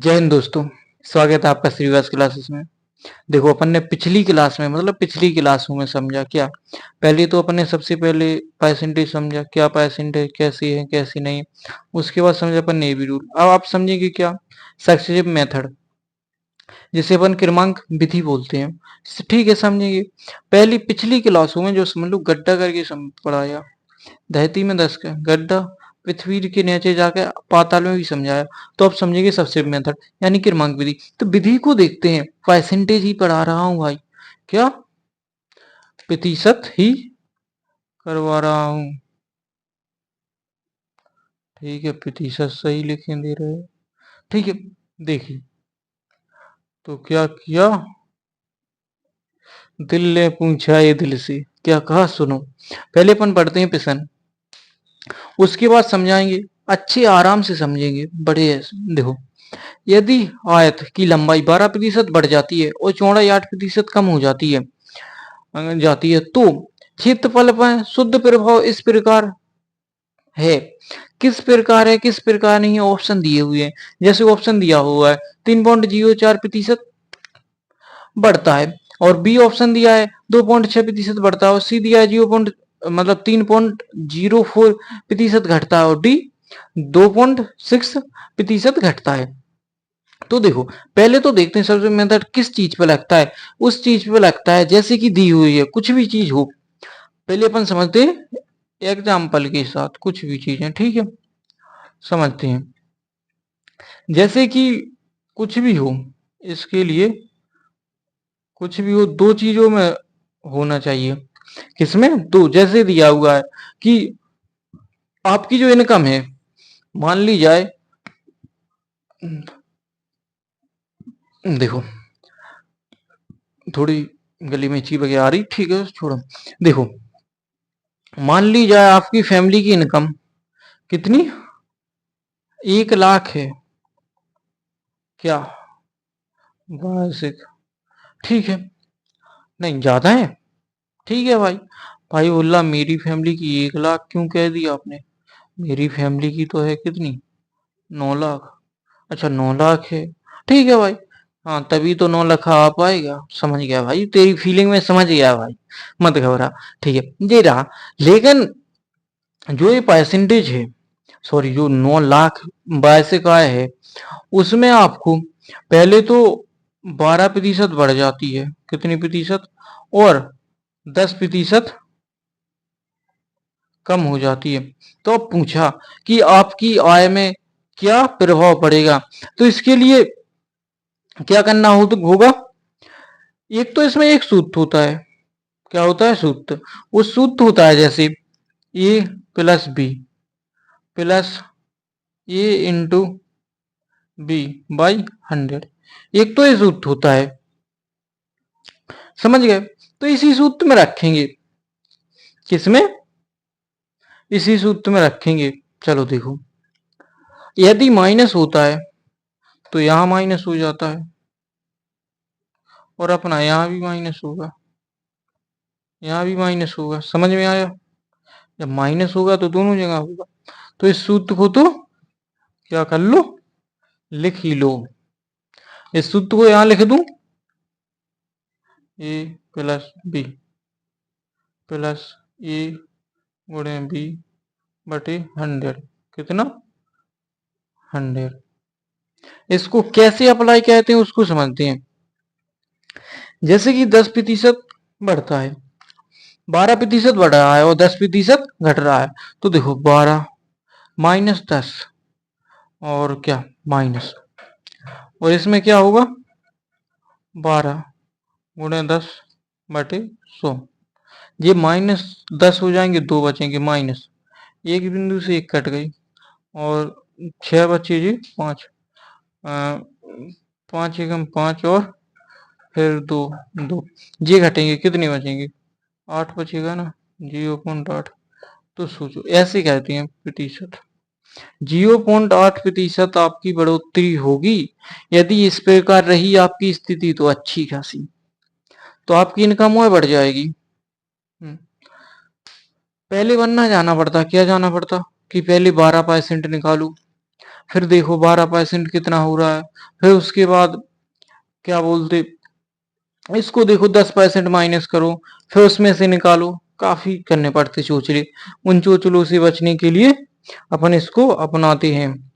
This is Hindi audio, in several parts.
जय हिंद दोस्तों। स्वागत है आपका श्रीवास क्लासेस में। देखो अपन ने पिछली क्लास में मतलब पिछली क्लासों में समझा क्या। पहले तो अपन ने सबसे पहले परसेंटेज समझा, क्या परसेंटेज कैसी है कैसी नहीं। उसके बाद समझा अपन ने भी रूल। अब आप समझेंगे क्या, सक्सेसिव मेथड, जिसे अपन क्रमांक विधि बोलते हैं। ठीक है, समझेंगे। पहली पिछली क्लासों में जो समझ लो गड्ढा करके पढ़ाया, धरती में 10 का गड्ढा, पृथ्वी के नीचे जाके पाताल में भी समझाया। तो अब समझेंगे सबसे मेथड यानी क्रमांक विधि। तो विधि को देखते हैं, परसेंटेज ही पढ़ा रहा हूं भाई, क्या प्रतिशत ही करवा रहा हूं। ठीक है, प्रतिशत सही लिखे दे रहे हैं। ठीक है, देखिए तो क्या किया, दिल ने पूछा ये दिल से क्या कहा, सुनो। पहले अपन पढ़ते हैं प्रश्न, उसके बाद समझाएंगे, अच्छे आराम से समझेंगे बड़े। देखो, यदि आयत की लंबाई 12% बढ़ जाती है और चौड़ाई 8% कम हो जाती है तो क्षेत्रफल पर शुद्ध प्रभाव इस प्रकार है। किस प्रकार है, किस प्रकार नहीं है, ऑप्शन दिए हुए हैं। जैसे ऑप्शन दिया हुआ है 3.04% बढ़ता है, और बी ऑप्शन दिया है 2.6% बढ़ता है, और सी दिया है 3.04% घटता है, और डी 2.6% घटता है। तो देखो, पहले तो देखते हैं सबसे मेथड किस चीज पे लगता है। उस चीज पे लगता है जैसे कि दी हुई है, कुछ भी चीज हो। पहले अपन समझते हैं एग्जाम्पल के साथ, कुछ भी चीज है, ठीक है, समझते हैं। जैसे कि कुछ भी हो, इसके लिए कुछ भी हो दो चीजों में होना चाहिए। किसमें? दो। जैसे दिया हुआ है कि आपकी जो इनकम है, मान ली जाए, देखो थोड़ी गली में ची वगैरह आ रही, ठीक है छोड़ो। देखो, मान ली जाए आपकी फैमिली की इनकम कितनी, 1 लाख है, क्या वार्षिक, ठीक है, नहीं ज्यादा है, ठीक है भाई। भाई बोला मेरी फैमिली की 1 लाख क्यों कह दिया आपने, मेरी फैमिली की तो है कितनी, 9 लाख। अच्छा 9 लाख है, ठीक है भाई। हाँ तभी तो 9 लाख आ पाएगा, समझ गया भाई, तेरी फीलिंग में समझ गया भाई, मत घबरा। ठीक है, ये रहा। लेकिन जो ये परसेंटेज है, सॉरी जो 9 लाख वार्षिक आय है, उसमें आपको पहले तो 12% बढ़ जाती है, कितनी प्रतिशत, और 10% कम हो जाती है। तो अब पूछा कि आपकी आय में क्या प्रभाव पड़ेगा। तो इसके लिए क्या करना होगा, एक तो इसमें एक सूत्र होता है। क्या होता है सूत्र? वो सूत्र होता है जैसे A plus B plus A into B by 100। एक तो ये सूत्र होता है, समझ गए। तो इसी सूत्र में रखेंगे, किसमें, इसी सूत्र में रखेंगे। चलो देखो, यदि माइनस होता है तो यहां माइनस हो जाता है, और अपना यहां भी माइनस होगा, यहां भी माइनस होगा। समझ में आया? जब माइनस होगा तो दोनों जगह होगा। तो इस सूत्र को तो क्या कर लो, लिख ही लो। इस सूत्र को यहां लिख दूं, ए प्लस बी प्लस ए गुणे बी बटे 100, कितना, 100। इसको कैसे अप्लाई कहते हैं उसको समझते हैं। जैसे कि 10% बढ़ता है, 12% बढ़ रहा है और 10% घट रहा है। तो देखो 12 माइनस 10 और क्या माइनस, और इसमें क्या होगा, 12 गुणे 10 बटे 100। ये -10 हो जाएंगे, दो बचेंगे माइनस, एक बिंदु से एक कट गई, और 6 बचे जी 5, 5 एकम 5, और फिर दो, दो ये घटेंगे, कितने बचेंगे, 8 बचेगा ना, 0.8। तो सोचो, ऐसे कहते हैं प्रतिशत। 0.8% आपकी बढ़ोतरी होगी यदि इस प्रकार रही आपकी स्थिति, तो अच्छी खासी, तो आपकी इनकम और बढ़ जाएगी। पहले बनना जाना पड़ता, क्या जाना पड़ता कि पहले 12% निकालू, फिर देखो 12% कितना हो रहा है। फिर उसके बाद क्या बोलते, इसको देखो 10% माइनस करो, फिर उसमें से निकालो। काफी करने पड़ते चोचले। उन चोचलों से बचने के लिए अपन इसको अपनाते हैं।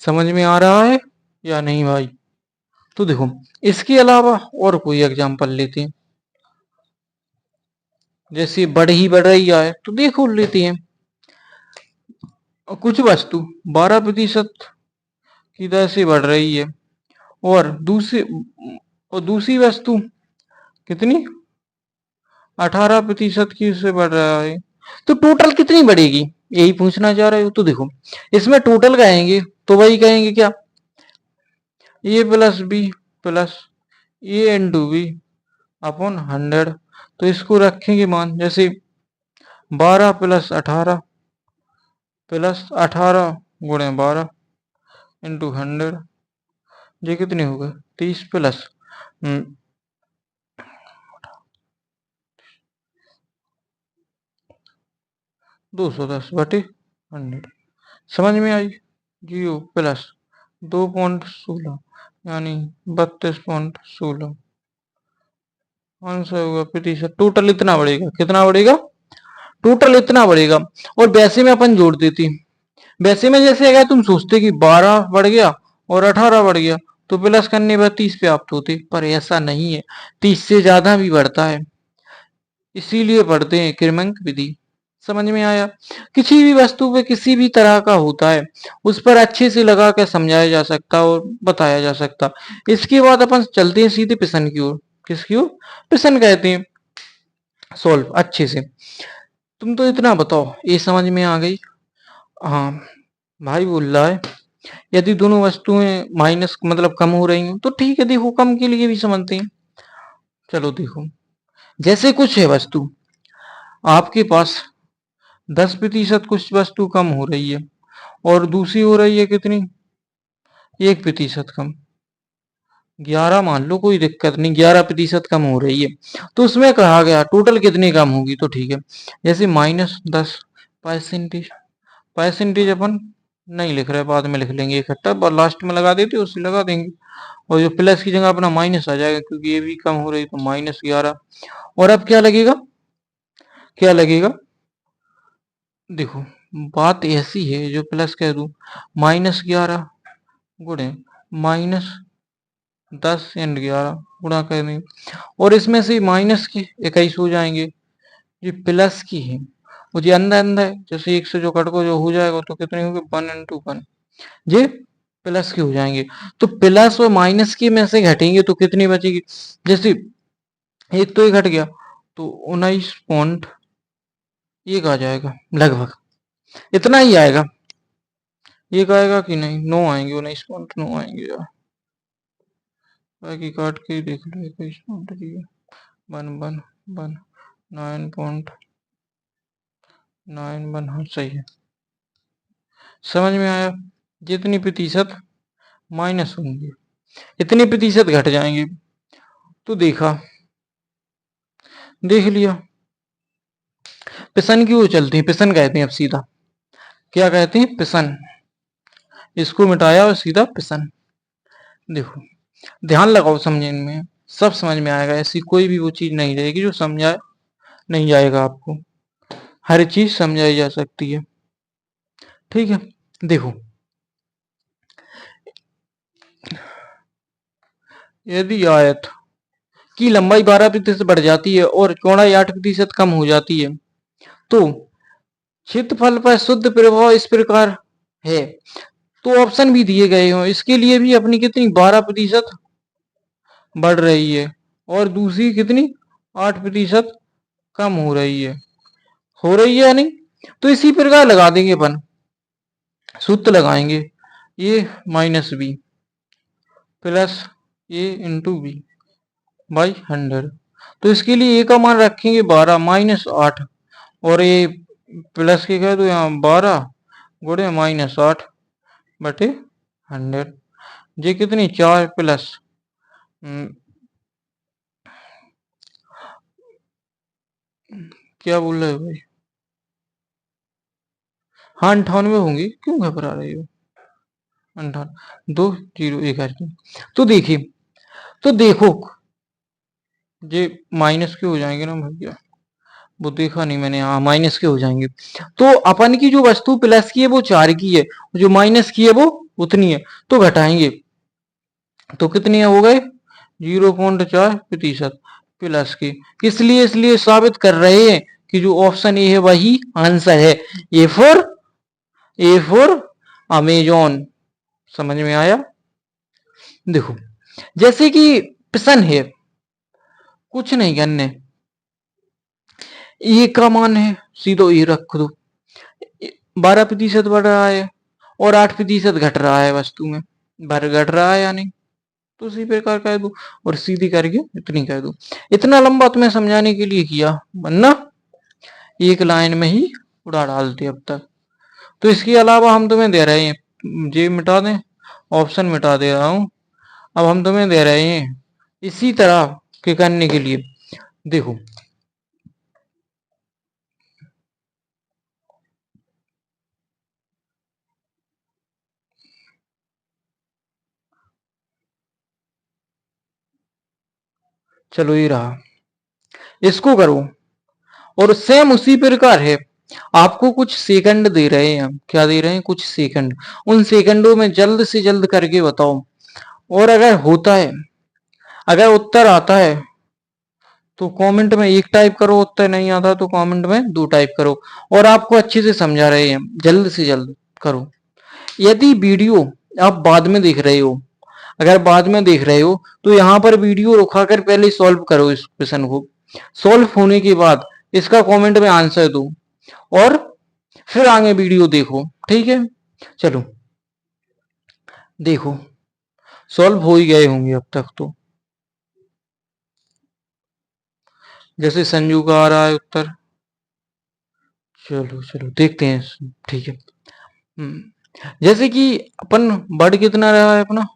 समझ में आ रहा है या नहीं भाई? तो देखो, इसके अलावा और कोई एग्जांपल लेते हैं। जैसे बढ़ रही है तो देखो लेते हैं। कुछ वस्तु 12% की दर से बढ़ रही है, और दूसरी वस्तु कितनी 18% की से बढ़ रहा है, तो टोटल कितनी बढ़ेगी, यही पूछना चाह रहे हो। तो देखो, इसमें टोटल कहेंगे तो वही कहेंगे क्या, ए plus B plus A into B upon 100। तो इसको रखेंगे मान, जैसे 12 + 18 प्लस 18 × 12 इंटू 100, ये कितने हो गए 30 प्लस 210/100। समझ में आई? 0 प्लस 2.16 यानी 32.16 आंसर होगा प्रतिशत। टोटल इतना बढ़ेगा, कितना बढ़ेगा, टोटल इतना बढ़ेगा। और वैसे में अपन जोड़ देती, वैसे में जैसे अगर तुम सोचते कि 12 बढ़ गया और 18 बढ़ गया तो प्लस करने पर 30 प्राप्त होते, पर ऐसा नहीं है, 30 से ज्यादा भी बढ़ता है, इसीलिए पढ़ते हैं क्रमांक विधि। समझ में आया? किसी भी वस्तु पे किसी भी तरह का होता है, उस पर अच्छे से लगा कर समझाया जा सकता और बताया जा सकता। इसके बाद अपन चलते हैं सीधे प्रश्न की ओर। किसकी ओर? प्रश्न कहते हैं सॉल्व अच्छे से। तुम तो इतना बताओ, ये समझ में आ गई? हाँ भाई बोल रहा है, यदि दोनों वस्तुएं माइनस मतलब कम हो रही हो तो ठीक है, देखो कम के लिए भी समझते हैं। चलो देखो, जैसे कुछ है वस्तु, आपके पास 10% कुछ वस्तु कम हो रही है, और दूसरी हो रही है कितनी 1% कम। 11 मान लो, कोई दिक्कत नहीं, 11% कम हो रही है। तो उसमें कहा गया टोटल कितनी कम होगी, तो ठीक है, जैसे -10%। परसेंटेज अपन नहीं लिख रहे, बाद में लिख लेंगे इकट्ठा, लास्ट में लगा देते उससे लगा देंगे। और जो प्लस की जगह अपना माइनस आ जाएगा, क्योंकि ये भी कम हो रही, तो -11। और अब क्या लगेगा, क्या लगेगा, देखो बात ऐसी है, जो प्लस कह दूं, -11 गुणे -10 × 11 गुणा कर देंगे, और इसमें से माइनस के 21 हो जाएंगे, ये प्लस की है, मुझे अंदर अंदर जैसे एक से जो कट को जो हो जाएगा तो कितने होंगे 1 × 1, ये प्लस के हो जाएंगे। तो प्लस और माइनस के में से घटेंगे तो कितनी बचेगी, जैसे एक तो ये घट गया तो 19.1 आ जाएगा, लगभग इतना ही आएगा। एक आएगा कि नहीं, 9 आएंगे, 19.9 आएंगे यार, बाकी काट के ही देख लो, 21.1 9.91, हाँ सही है। समझ में आया? जितनी प्रतिशत माइनस होंगे इतने प्रतिशत घट जाएंगे। तो देखा, देख लिया। प्रश्न की ओर चलते हैं, प्रश्न कहते हैं अब सीधा, क्या कहते हैं, प्रश्न। इसको मिटाया और सीधा प्रश्न। देखो ध्यान लगाओ समझने में, सब समझ में आएगा, ऐसी कोई भी वो चीज नहीं रहेगी जो समझा नहीं जाएगा आपको, हर चीज समझाई जा सकती है। ठीक है, देखो यदि आयत की लंबाई 12% बढ़ जाती है और चौड़ाई 8% कम हो जाती है, तो क्षेत्रफल पर शुद्ध प्रभाव इस प्रकार है। तो ऑप्शन भी दिए गए हो, इसके लिए भी अपनी कितनी 12% बढ़ रही है, और दूसरी कितनी 8% कम हो रही है, हो रही है या नहीं। तो इसी प्रकार लगा देंगे अपन, सूत्र लगाएंगे, A minus B plus A into B by 100। तो इसके लिए ए का मान रखेंगे 12 -8, और ये प्लस के कह दो यहाँ 12 गुणे -8 बटे 100। ये कितनी 4 प्लस क्या बोल रहे हो भाई, हाँ 98 होंगी, क्यों घबरा रहे हो, 18 2 0 1 तो देखिए, तो देखो ये माइनस के हो जाएंगे ना भैया, वो देखा नहीं मैंने, हाँ माइनस के हो जाएंगे। तो अपन की जो वस्तु प्लस की है वो 4 की है, जो माइनस की है वो उतनी है, तो घटाएंगे तो कितनी हो गए 0.4% प्लस की। किस लिए, इसलिए साबित कर रहे हैं कि जो ऑप्शन ए है वही आंसर है। A for Amazon. समझ में आया? देखो जैसे कि प्रश्न है, कुछ नहीं करने, ए का मान है सीधो ए रख दो, 12% बढ़ रहा है और 8% घट रहा है वस्तु में, भर घट रहा है या नहीं, तो उसी प्रकार कह दो और सीधी करके इतनी कह दो। इतना लंबा तुम्हें समझाने के लिए किया, वरना एक लाइन में ही उड़ा डालते अब तक। तो इसके अलावा हम तुम्हें दे रहे हैं, जे मिटा दें, ऑप्शन मिटा दे रहा हूं, अब हम तुम्हें दे रहे हैं इसी तरह के करने के लिए। देखो चलो ये रहा, इसको करो और सेम उसी प्रकार है। आपको कुछ सेकंड दे रहे हैं हम, क्या दे रहे हैं, कुछ सेकंड, उन सेकंडों में जल्द से जल्द करके बताओ। और अगर होता है, अगर उत्तर आता है तो कमेंट में एक टाइप करो, उत्तर नहीं आता तो कमेंट में दो टाइप करो। और आपको अच्छे से समझा रहे हैं, जल्द से जल्द करो। यदि वीडियो आप बाद में देख रहे हो, अगर बाद में देख रहे हो तो यहाँ पर वीडियो रुका कर पहले सॉल्व करो इस क्वेश्चन को। सॉल्व होने के बाद इसका कमेंट में आंसर दो और फिर आगे वीडियो देखो, ठीक है? चलो देखो, सॉल्व हो ही गए होंगे अब तक तो। जैसे संजू का आ रहा है उत्तर, चलो चलो देखते हैं, ठीक है। जैसे कि अपन बढ़ कितना रहा है अपना,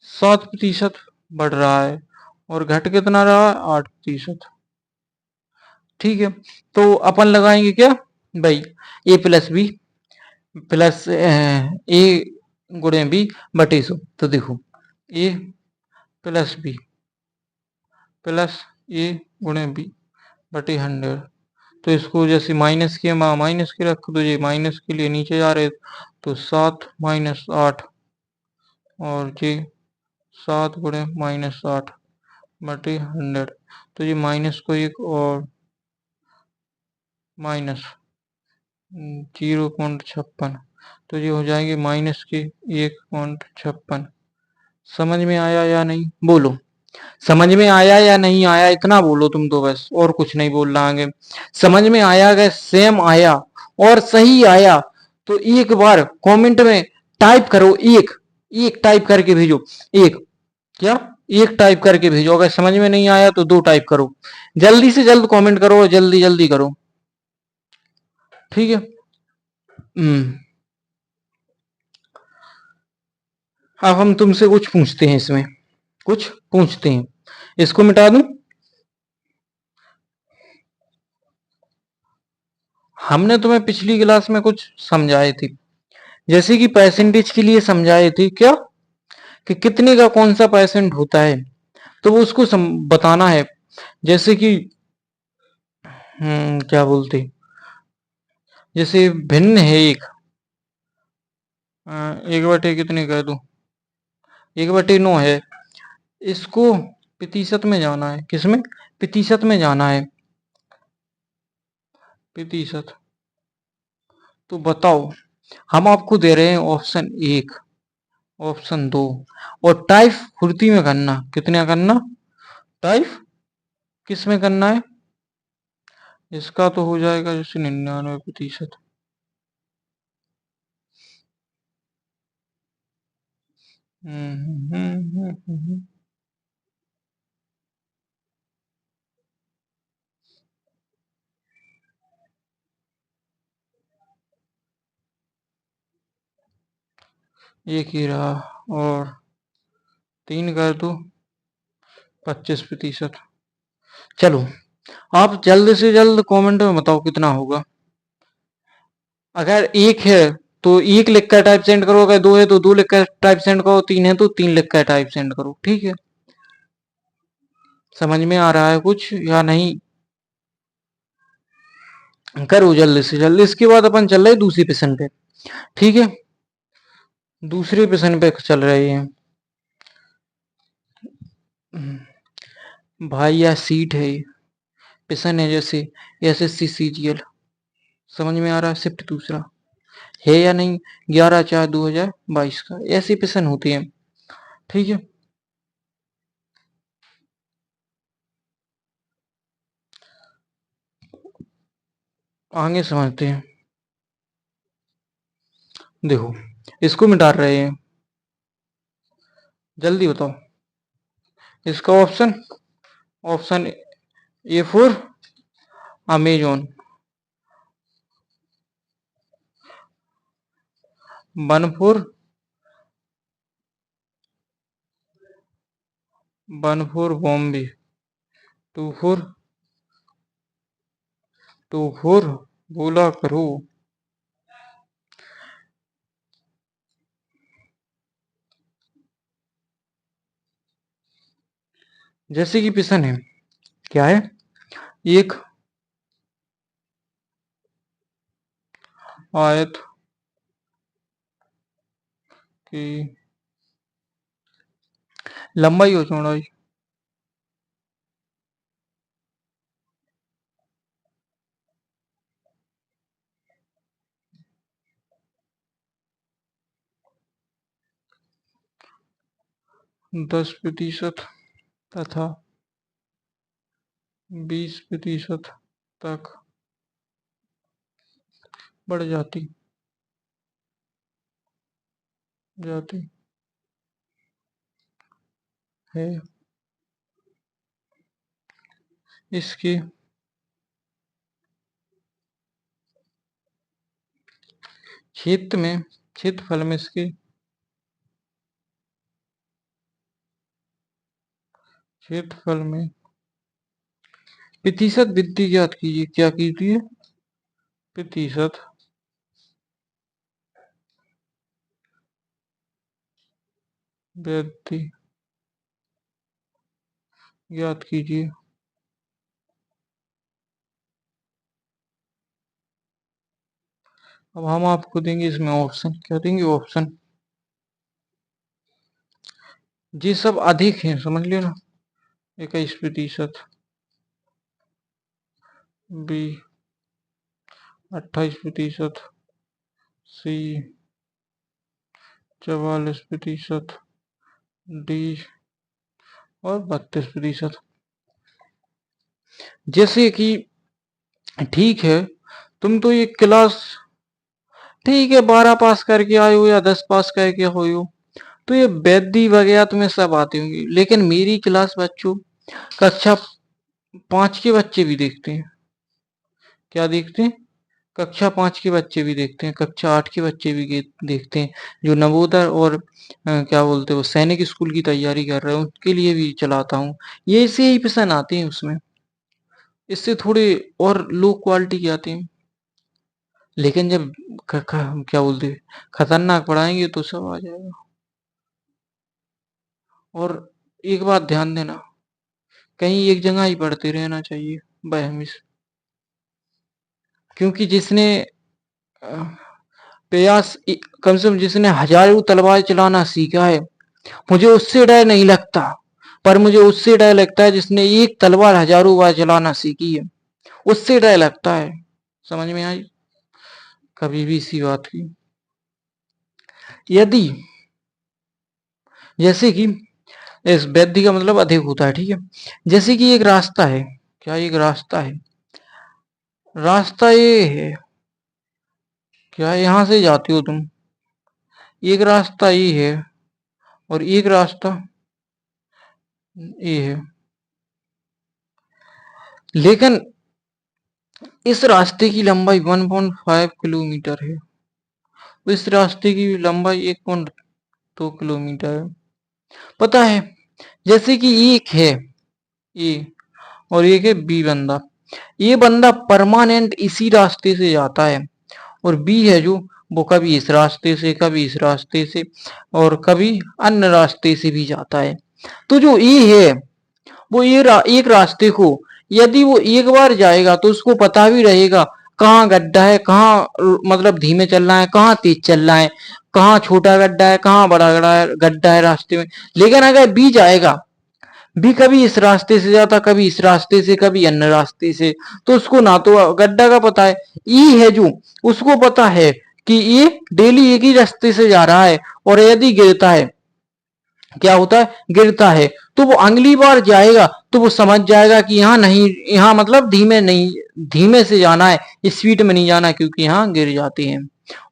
7% बढ़ रहा है और घट कितना रहा है 8%। ठीक है, तो अपन लगाएंगे क्या भाई, ए प्लस बी प्लस ए गुणे बी बटे 100। तो देखो ए प्लस बी प्लस ए गुणे बी बटे 100। तो इसको जैसे माइनस के माइनस के रख दो, ये माइनस के लिए नीचे जा रहे, तो 7 माइनस 8 और ये 7 गुणे माइनस 8 बटे 100। तो ये माइनस को एक और माइनस 0.56, तो ये हो जाएंगे माइनस के 1.56। समझ में आया या नहीं, बोलो समझ में आया या नहीं आया, इतना बोलो तुम तो बस, और कुछ नहीं बोलना आगे। समझ में आया, अगर सेम आया और सही आया तो एक बार कमेंट में टाइप करो, एक एक टाइप करके भेजो, एक क्या, एक टाइप करके भेजो। अगर समझ में नहीं आया तो दो टाइप करो, जल्दी से जल्द कमेंट करो और जल्दी जल्दी करो, ठीक है? अब हम तुमसे कुछ पूछते हैं, इसमें कुछ पूछते हैं, इसको मिटा दूं। हमने तुम्हें पिछली क्लास में कुछ समझाए थे, जैसे कि परसेंटेज के लिए समझाए थे क्या, कि कितने का कौन सा परसेंट होता है, तो वो उसको बताना है। जैसे कि क्या बोलते, जैसे भिन्न है एक, एक बटे कितने कह दूं, 1/9 है, इसको प्रतिशत में जाना है, किसमें, प्रतिशत में जाना है, प्रतिशत। तो बताओ, हम आपको दे रहे हैं ऑप्शन एक, ऑप्शन दो, और टाइप फुर्ती में करना, कितने करना, टाइप किस में करना है, इसका तो हो जाएगा जैसे 99%। एक ही रहा, और 3 कर दो 25%। चलो आप जल्द से जल्द कमेंट में बताओ कितना होगा। अगर एक है तो एक लिख कर टाइप सेंड करो, अगर 2 है तो 2 लिख कर टाइप सेंड करो, 3 है तो 3 लिख कर टाइप सेंड करो। ठीक है, समझ में आ रहा है कुछ या नहीं? करो जल्दी से जल्दी। इसके बाद अपन चल रहे दूसरी प्रश्न पे। ठीक है, दूसरे प्रश्न पे चल रहे हैं भाई। यह सीट है, प्रश्न है जैसे SSC CGL, समझ में आ रहा है? शिफ्ट दूसरा है या नहीं? 11/4/2022 का ऐसी प्रश्न होती है। ठीक है, आगे समझते हैं। देखो, इसको मिटा रहे हैं, जल्दी बताओ। इसका option, option A for Amazon, 1 for 1 for Bombay, 2 for बोला करो। जैसे कि प्रश्न है, क्या है? एक आयत की लंबाई और चौड़ाई 10% तथा 20% तक बढ़ जाती जाती है। इसके क्षेत्रफल में इसके क्षेत्रफल में प्रतिशत वृद्धि ज्ञात कीजिए। क्या कीजिए? प्रतिशत वृद्धि ज्ञात कीजिए। अब हम आपको देंगे इसमें ऑप्शन। क्या देंगे? ऑप्शन। ये सब अधिक है, समझ लियो ना। 21%, बी 28%, सी 44%, डी और 32%। जैसे कि ठीक है, तुम तो ये क्लास ठीक है 12 पास करके आए हो या 10 पास करके हो, तो ये वैद्य वगैरह तुम्हें सब आती होंगी। लेकिन मेरी क्लास बच्चों, कक्षा 5 के बच्चे भी देखते हैं। क्या देखते हैं? कक्षा 5 के बच्चे भी देखते हैं, कक्षा 8 के बच्चे भी देखते हैं। जो नवोदय और क्या बोलते हैं वो सैनिक स्कूल की तैयारी कर रहे हैं, उनके लिए भी चलाता हूँ। ये ऐसे ही प्रश्न आते हैं उसमें, इससे थोड़े और लो क्वालिटी के आते हैं। लेकिन जब क्या बोलते हैं खतरनाक पढ़ाएंगे तो सब आ जाएगा। और एक बात ध्यान देना, कहीं एक जगह ही पढ़ते रहना चाहिए बहमिस। क्योंकि जिसने प्रयास कम से कम जिसने हजारों तलवार चलाना सीखा है, मुझे उससे डर नहीं लगता। पर मुझे उससे डर लगता है जिसने एक तलवार हजारों बार चलाना सीखी है, उससे डर लगता है। समझ में आई कभी भी इसी बात की? यदि जैसे कि इस वैद्य का मतलब अधिक होता है, ठीक है। जैसे कि एक रास्ता है, क्या एक रास्ता है? रास्ता ये है, क्या यहां से जाती हो तुम? एक रास्ता ये है और एक रास्ता ये है। लेकिन इस रास्ते की लंबाई 1.5 किलोमीटर है, इस रास्ते की लंबाई 1.2 किलोमीटर है। पता है, जैसे कि एक है ए और एक है बी बंदा। ये बंदा परमानेंट इसी रास्ते से जाता है और बी है जो वो कभी इस रास्ते से, कभी इस रास्ते से और कभी अन्य रास्ते से भी जाता है। तो जो ए है वो एक रास्ते को यदि वो एक बार जाएगा तो उसको पता भी रहेगा कहाँ गड्ढा है, कहाँ मतलब धीमे चलना है, कहाँ तेज चलना है, कहाँ छोटा गड्ढा है, कहाँ बड़ा गड्ढा है रास्ते में। लेकिन अगर बी जाएगा, भी कभी इस रास्ते से जाता, कभी इस रास्ते से, कभी अन्य रास्ते से, तो उसको ना तो गड्ढा का पता है। ई है जो, उसको पता है कि ये डेली एक ही रास्ते से जा रहा है और यदि गिरता है, क्या होता है, गिरता है, तो वो अगली बार जाएगा तो वो समझ जाएगा कि यहाँ नहीं, यहाँ मतलब धीमे नहीं, धीमे से जाना है, स्पीड में नहीं जाना, क्योंकि यहाँ गिर जाते हैं।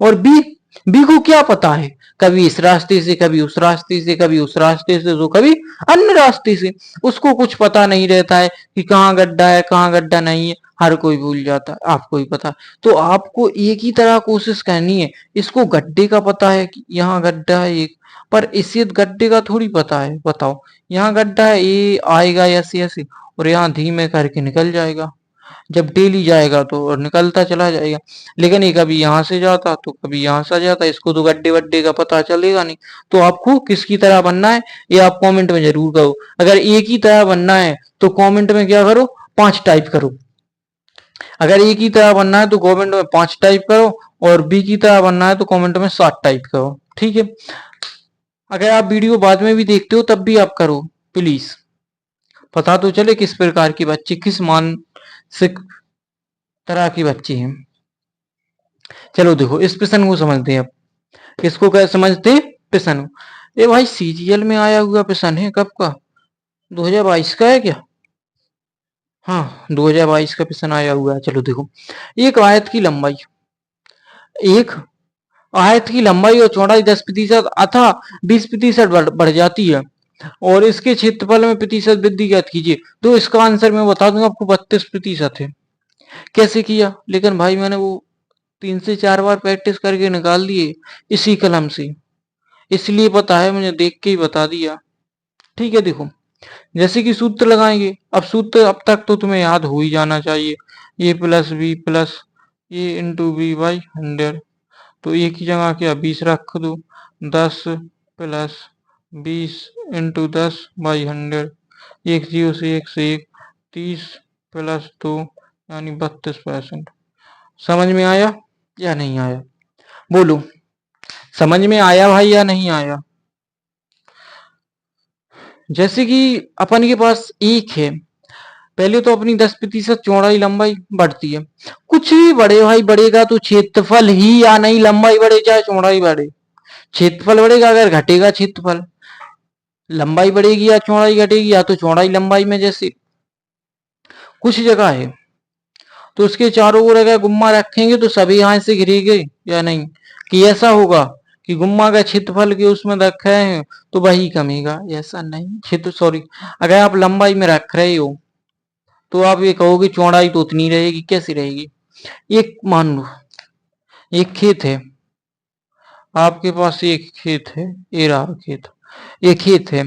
और बी, बी को क्या पता है, कभी इस रास्ते से, कभी उस रास्ते से, कभी उस रास्ते से, तो कभी अन्य रास्ते से। उसको कुछ पता नहीं रहता है कि कहाँ गड्ढा है, कहाँ गड्ढा नहीं है, हर कोई भूल जाता है, आपको ही पता। तो आपको एक ही तरह कोशिश करनी है। इसको गड्ढे का पता है कि यहाँ गड्ढा है एक, पर इसे गड्ढे का थोड़ी पता है। बताओ, यहाँ गड्ढा है, ये आएगा ऐसे ऐसे और यहाँ धीमे करके निकल जाएगा। जब डेली जाएगा तो और निकलता चला जाएगा। लेकिन ये कभी यहाँ से जाता तो कभी यहाँ से जाता, इसको तो गड्ढे वड्ढे का पता चलेगा नहीं। तो आपको किसकी तरह बनना है ये आप कमेंट में जरूर करो। अगर एक ही तरह बनना है तो कमेंट में क्या करो, 5 टाइप करो। अगर एक ही तरह बनना है तो कमेंट में 5 टाइप करो, और बी की तरह बनना है तो कमेंट में 7 टाइप करो। ठीक है। अगर आप वीडियो बाद में भी देखते हो तब भी आप करो प्लीज, पता तो चले किस प्रकार के बच्चे, किस मानसिक तरह के बच्चे हैं। चलो देखो इस प्रश्न को समझते हैं अब। किसको क्या समझते हैं, प्रश्न। ये भाई सीजीएल में आया हुआ प्रश्न है, कब का, 2022 का है क्या? हाँ 2022 का प्रश्न आया हुआ है। चलो देखो, एक आयत की लंबाई, एक आयत की लंबाई और चौड़ाई 10% अथवा 20% बढ़ जाती है और इसके क्षेत्रफल में प्रतिशत वृद्धि ज्ञात कीजिए। तो इसका आंसर मैं बता दूंगा आपको, 32% है। कैसे किया, लेकिन भाई मैंने वो 3 से 4 बार प्रैक्टिस करके निकाल दिए इसी कलम से, इसलिए पता है, मुझे देख के ही बता दिया। ठीक है। देखो जैसे कि सूत्र लगाएंगे, अब सूत्र अब तक तो तुम्हें याद हो ही जाना चाहिए, A plus B plus A into B by 100। तो ए की जगह क्या 20 रख दो, 10 प्लस 20 इंटू 10/100। एक जीरो से एक से एक, 30 प्लस 2 यानी 32%। समझ में आया या नहीं आया, बोलो, समझ में आया भाई या नहीं आया? जैसे कि अपन के पास एक है, पहले तो अपनी 10% चौड़ाई लंबाई बढ़ती है। कुछ भी बढ़े भाई, बढ़ेगा तो क्षेत्रफल ही, या नहीं लंबाई बढ़े चाहे चौड़ाई बढ़े, क्षेत्रफल बढ़ेगा। अगर घटेगा क्षेत्रफल, लंबाई बढ़ेगी या चौड़ाई घटेगी, या तो चौड़ाई लंबाई में, जैसे कुछ जगह है तो उसके चारों ओर अगर गुम्मा रखेंगे तो सभी यहाँ से घिरेंगे या नहीं, कि ऐसा होगा कि गुम्मा का क्षेत्रफल के उसमें रख रहे हैं तो वही कमेगा, ऐसा नहीं। क्षेत्र सॉरी, अगर आप लंबाई में रख रहे हो तो आप ये कहोगे चौड़ाई तो उतनी रहेगी, कैसी रहेगी। एक मान लो एक खेत है, आपके पास एक खेत है, ये रहा खेत, एक खेत है,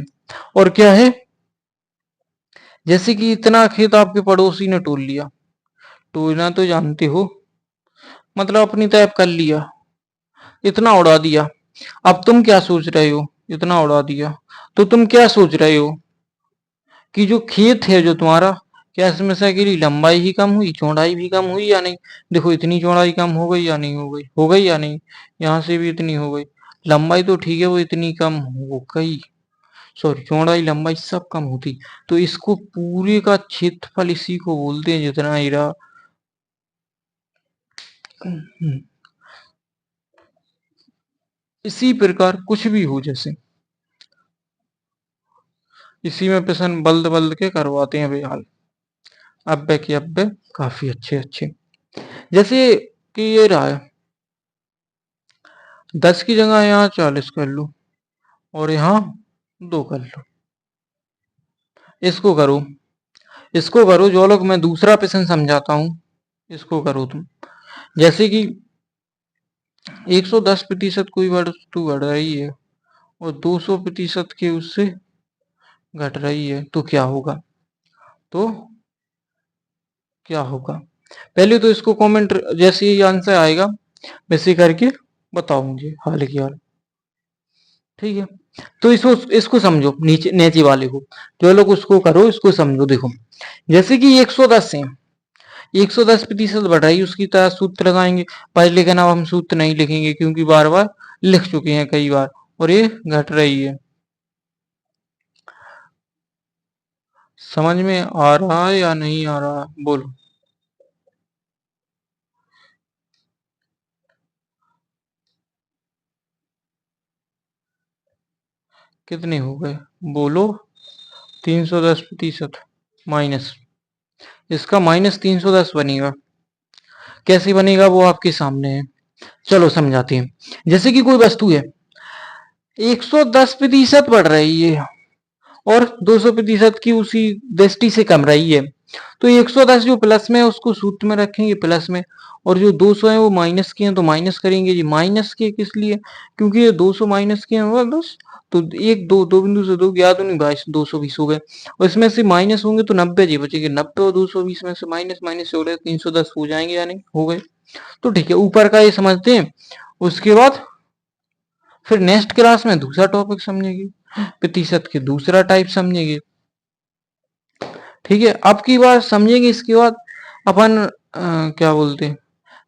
और क्या है, जैसे कि इतना खेत आपके पड़ोसी ने तोड़ लिया, टोलना तो जानते हो, मतलब अपनी तरफ कर लिया, इतना उड़ा दिया। अब तुम क्या सोच रहे हो, इतना उड़ा दिया तो तुम क्या सोच रहे हो कि जो खेत है जो तुम्हारा, क्या इसमें से अकेली लंबाई ही कम हुई, चौड़ाई भी कम हुई या नहीं? देखो इतनी चौड़ाई कम हो गई या नहीं हो गई, हो गई या नहीं, यहाँ से भी इतनी हो गई। लंबाई तो ठीक है वो इतनी कम हो गई, सॉरी चौड़ाई लंबाई सब कम होती। तो इसको पूरे का क्षेत्रफल इसी को बोलते हैं जितना ही रहा। इसी प्रकार कुछ भी हो, जैसे इसी में प्रश्न बल्द बल्द के करवाते हैं बेहाल, अब्बे के अब्बे काफी अच्छे अच्छे। जैसे कि ये रहा है, 10 की जगह यहाँ 40 कर लो और यहाँ 2 कर लो, इसको करो, इसको करो जो लोग, मैं दूसरा प्रश्न समझाता हूँ, इसको करो तुम। जैसे कि 110% कोई वस्तु बढ़ रही है और 200% के उससे घट रही है, तो क्या होगा, तो क्या होगा? पहले तो इसको कमेंट, जैसे ही आंसर आएगा वैसे करके बताओ मुझे हाल की हाल। ठीक है, तो इसको इसको समझो, नीचे नीचे वाले को, जो लोग उसको करो, इसको समझो। देखो, जैसे कि 110 है, 110% बढ़ रही है, उसकी तरह सूत्र लगाएंगे। पर लेकिन अब हम सूत्र नहीं लिखेंगे, क्योंकि बार बार लिख चुके हैं कई बार, और ये घट रही है। समझ में आ रहा है या नहीं आ रहा है, बोलो। कितने हो गए, बोलो। 310% माइनस, इसका -310 बनेगा। कैसे बनेगा वो आपके सामने है, चलो समझाते हैं। जैसे कि कोई वस्तु है, 110% बढ़ रही है और 200% की उसी दृष्टि से कम रही है, तो 110 जो प्लस में है उसको सूत्र में रखेंगे प्लस में, और जो 200 है वो माइनस के हैं तो माइनस करेंगे जी। माइनस के किस लिए, क्योंकि ये 200 माइनस के हैं 10, तो एक दो दो बिंदु से दो गया तो नहीं, 220 हो गए, और इसमें से माइनस होंगे तो 90 जी बचेंगे। 90 और 220 में से माइनस माइनस हो रहे 310 हो जाएंगे या नहीं, हो गए। तो ठीक है, ऊपर का ये समझते हैं। उसके बाद फिर नेक्स्ट क्लास में दूसरा टॉपिक समझेंगे, प्रतिशत के दूसरा टाइप समझेंगे। ठीक है, अब की बार समझेंगे। इसके बाद अपन क्या बोलते हैं,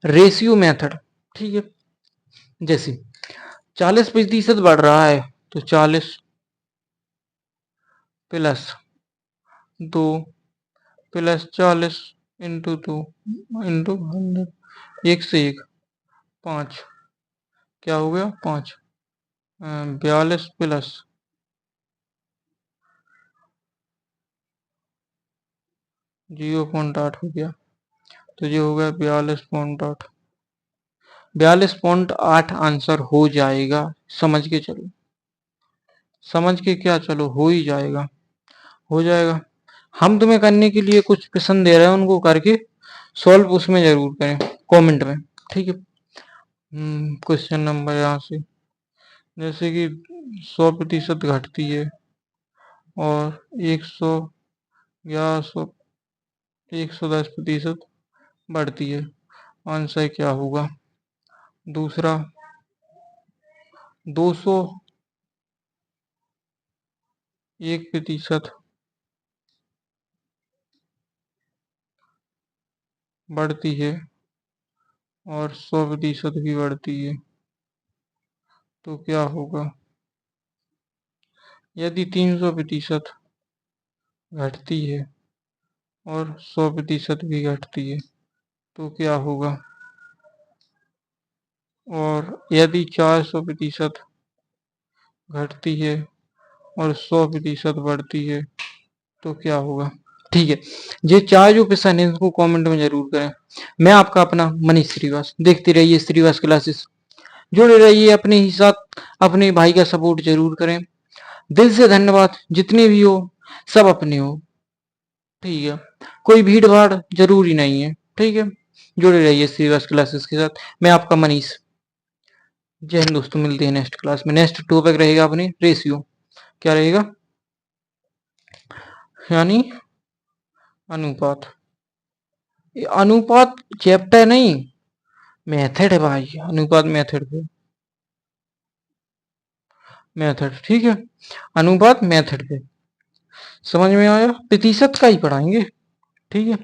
रेशियो मेथड। ठीक है, जैसे 40% बढ़ रहा है, तो 40 प्लस 2 प्लस 40 इंटू 2 इंटू 100, एक से एक 5, क्या हो गया 5, 42 प्लस 0.8 हो गया, तो ये हो गया 42.8। 42.8 आंसर हो जाएगा, समझ के चलो, समझ के क्या चलो, हो ही जाएगा, हो जाएगा। हम तुम्हें करने के लिए कुछ प्रश्न दे रहे हैं, उनको करके सॉल्व उसमें जरूर करें कमेंट में। ठीक है, क्वेश्चन नंबर यहाँ से, जैसे कि 100% घटती है और 110% बढ़ती है, आंसर क्या होगा। दूसरा, 201% बढ़ती है और 100% भी बढ़ती है, तो क्या होगा। यदि 300% घटती है और 100% भी घटती है, तो क्या होगा। और यदि 400% घटती है और 100% बढ़ती है, तो क्या होगा। ठीक है, ये चार जो प्रश्न है इनको कमेंट में जरूर करें। मैं आपका अपना मनीष श्रीवास, देखते रहिए श्रीवास क्लासेस, जुड़े रहिए अपने ही साथ, अपने भाई का सपोर्ट जरूर करें। दिल से धन्यवाद, जितने भी हो सब अपने हो। ठीक है, कोई भीड़ भाड़ जरूरी नहीं है। ठीक है, जुड़े रहिए श्रीवास क्लासेस के साथ। मैं आपका मनीष, जय हिंद दोस्तों, मिलते हैं नेक्स्ट क्लास में। नेक्स्ट टॉपिक रहेगा अपने रेशियो, क्या रहेगा, यानी अनुपात। ये अनुपात चैप्टर नहीं, मेथड है भाई, अनुपात मेथड पे, मेथड। ठीक है, अनुपात मेथड पे, समझ में आया। प्रतिशत का ही पढ़ाएंगे। ठीक है,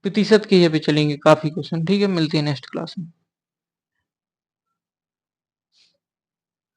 प्रतिशत के ये भी चलेंगे काफी क्वेश्चन। ठीक है, मिलते हैं नेक्स्ट क्लास में।